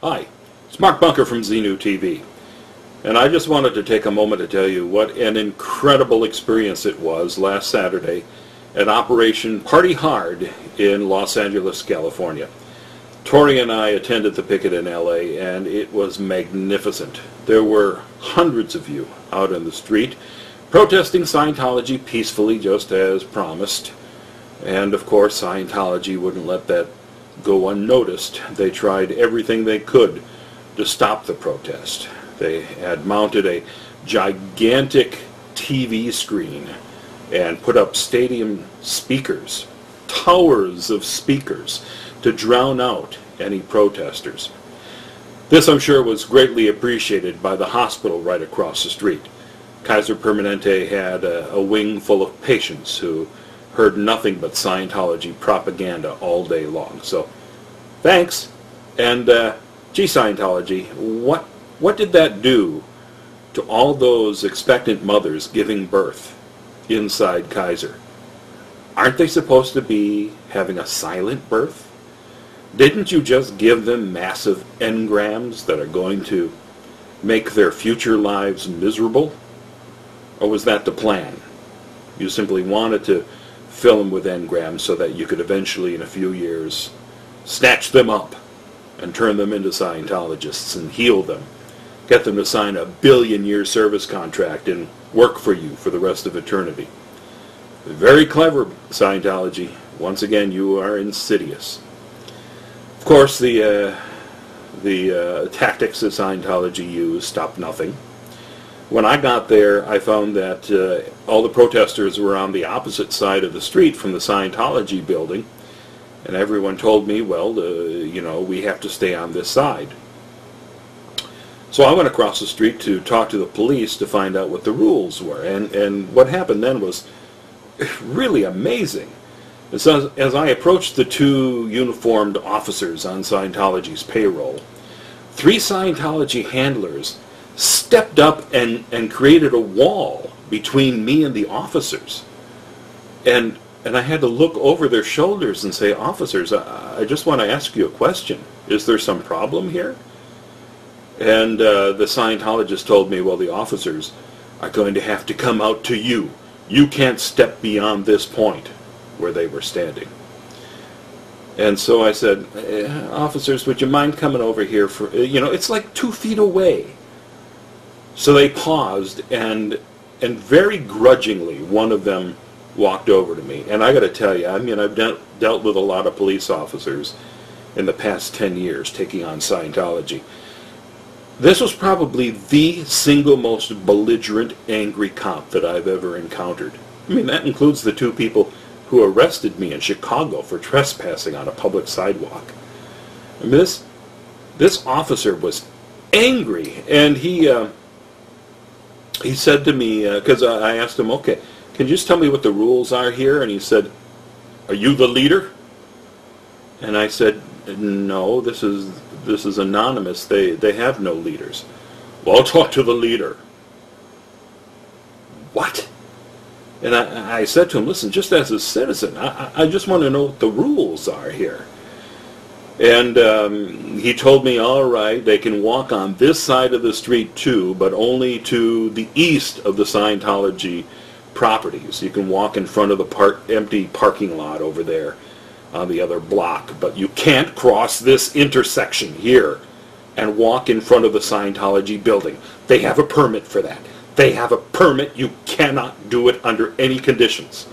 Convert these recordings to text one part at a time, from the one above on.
Hi, it's Mark Bunker from Xenu TV, and I just wanted to take a moment to tell you what an incredible experience it was last Saturday at Operation Party Hard in Los Angeles, California. Tori and I attended the picket in LA, and it was magnificent. There were hundreds of you out in the street protesting Scientology peacefully, just as promised. And of course, Scientology wouldn't let that go unnoticed. They tried everything they could to stop the protest. They had mounted a gigantic TV screen and put up stadium speakers, towers of speakers, to drown out any protesters. This, I'm sure, was greatly appreciated by the hospital right across the street. Kaiser Permanente had a wing full of patients who heard nothing but Scientology propaganda all day long. So, thanks. And, gee, Scientology, what did that do to all those expectant mothers giving birth inside Kaiser? Aren't they supposed to be having a silent birth? Didn't you just give them massive engrams that are going to make their future lives miserable? Or was that the plan? You simply wanted to fill them with engrams so that you could eventually, in a few years, snatch them up and turn them into Scientologists and heal them. Get them to sign a billion-year service contract and work for you for the rest of eternity. Very clever, Scientology. Once again, you are insidious. Of course, the tactics that Scientology used stopped nothing. When I got there, I found that all the protesters were on the opposite side of the street from the Scientology building, and everyone told me, well, you know, we have to stay on this side. So I went across the street to talk to the police to find out what the rules were, and what happened then was really amazing. So as I approached the two uniformed officers on Scientology's payroll, 3 Scientology handlers stepped up and created a wall between me and the officers. And I had to look over their shoulders and say, officers, I just want to ask you a question. Is there some problem here? And the Scientologist told me, well, the officers are going to have to come out to you. You can't step beyond this point where they were standing. And so I said, officers, would you mind coming over here for, you know, it's like 2 feet away. So they paused, and very grudgingly, one of them walked over to me. And I got to tell you, I mean, I've dealt with a lot of police officers in the past 10 years taking on Scientology. This was probably the single most belligerent, angry cop that I've ever encountered. I mean, that includes the 2 people who arrested me in Chicago for trespassing on a public sidewalk. I mean, this officer was angry, and he said to me, because I asked him, okay, can you just tell me what the rules are here? And he said, are you the leader? And I said, no, this is anonymous. They have no leaders. Well, I'll talk to the leader. What? And I said to him, listen, just as a citizen, I just want to know what the rules are here. And he told me, all right, they can walk on this side of the street too, but only to the east of the Scientology properties. You can walk in front of the empty parking lot over there on the other block, but you can't cross this intersection here and walk in front of the Scientology building. They have a permit for that. They have a permit. You cannot do it under any conditions.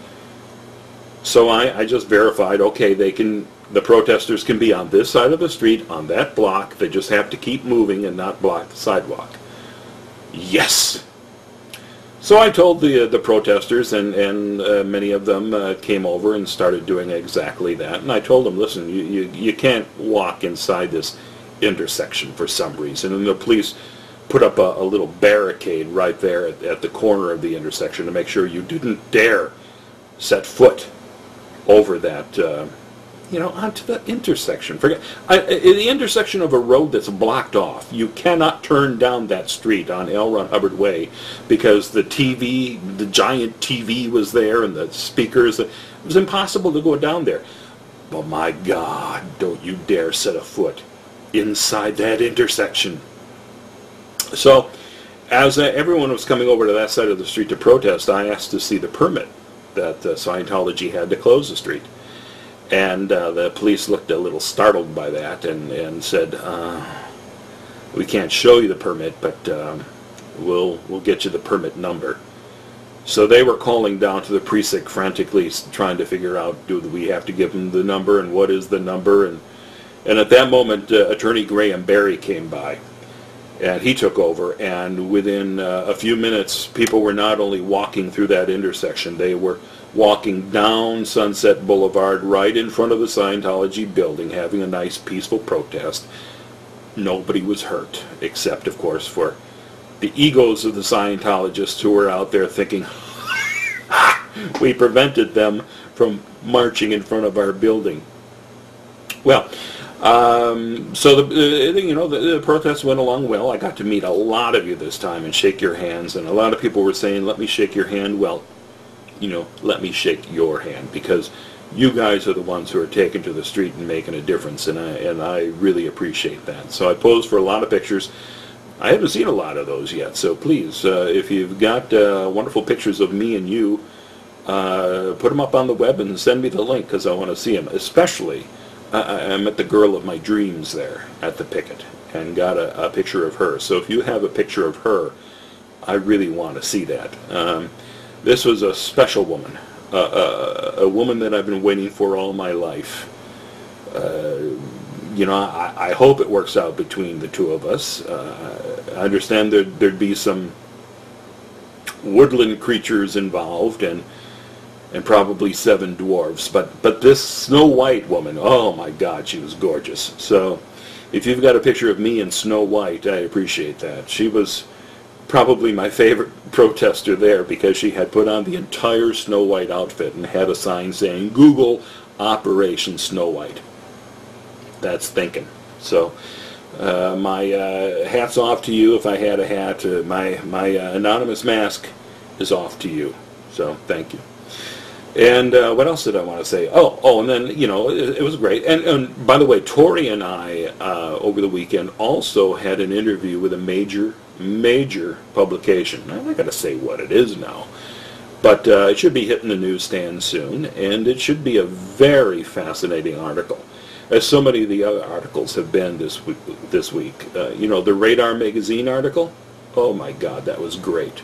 So I just verified, okay, the protesters can be on this side of the street, on that block. They just have to keep moving and not block the sidewalk. Yes! So I told the protesters, and many of them came over and started doing exactly that. And I told them, listen, you can't walk inside this intersection for some reason. And the police put up a little barricade right there at the corner of the intersection to make sure you didn't dare set foot over that, onto the intersection. The intersection of a road that's blocked off. You cannot turn down that street on L. Ron Hubbard Way because the giant TV was there and the speakers. It was impossible to go down there. But my God, don't you dare set a foot inside that intersection. So, as everyone was coming over to that side of the street to protest, I asked to see the permit that Scientology had to close the street. And the police looked a little startled by that and said, we can't show you the permit, but we'll get you the permit number. So they were calling down to the precinct frantically, trying to figure out, do we have to give them the number, and what is the number? And at that moment, Attorney Graham Barry came by, and he took over, and within a few minutes, people were not only walking through that intersection, they were walking down Sunset Boulevard right in front of the Scientology building, having a nice peaceful protest. Nobody was hurt, except, of course, for the egos of the Scientologists who were out there thinking, we prevented them from marching in front of our building. Well, so the protest went along well. I got to meet a lot of you this time and shake your hands, and a lot of people were saying, let me shake your hand. Well, let me shake your hand, because you guys are the ones who are taking to the street and making a difference, and I really appreciate that. So I posed for a lot of pictures. I haven't seen a lot of those yet, so please, if you've got wonderful pictures of me and you, put them up on the web and send me the link, because I want to see them. Especially, I met the girl of my dreams there at the picket and got a picture of her. So if you have a picture of her, I really want to see that. This was a special woman, a woman that I've been waiting for all my life. I hope it works out between the two of us. I understand there'd be some woodland creatures involved, and probably 7 dwarves. But this Snow White woman, oh my God, she was gorgeous. So if you've got a picture of me and Snow White, I appreciate that. She was probably my favorite protester there, because she had put on the entire Snow White outfit and had a sign saying, Google Operation Snow White. That's thinking. So my hat's off to you. If I had a hat, my anonymous mask is off to you. So thank you. And what else did I want to say? Oh, and then, it was great. And by the way, Tori and I, over the weekend, also had an interview with a major publication. I'm not going to say what it is now, but it should be hitting the newsstand soon, and it should be a very fascinating article, as so many of the other articles have been this week. The Radar magazine article, oh my God, that was great.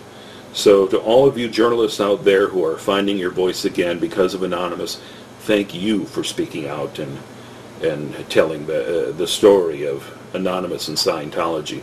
So to all of you journalists out there who are finding your voice again because of Anonymous, thank you for speaking out and telling the story of Anonymous and Scientology.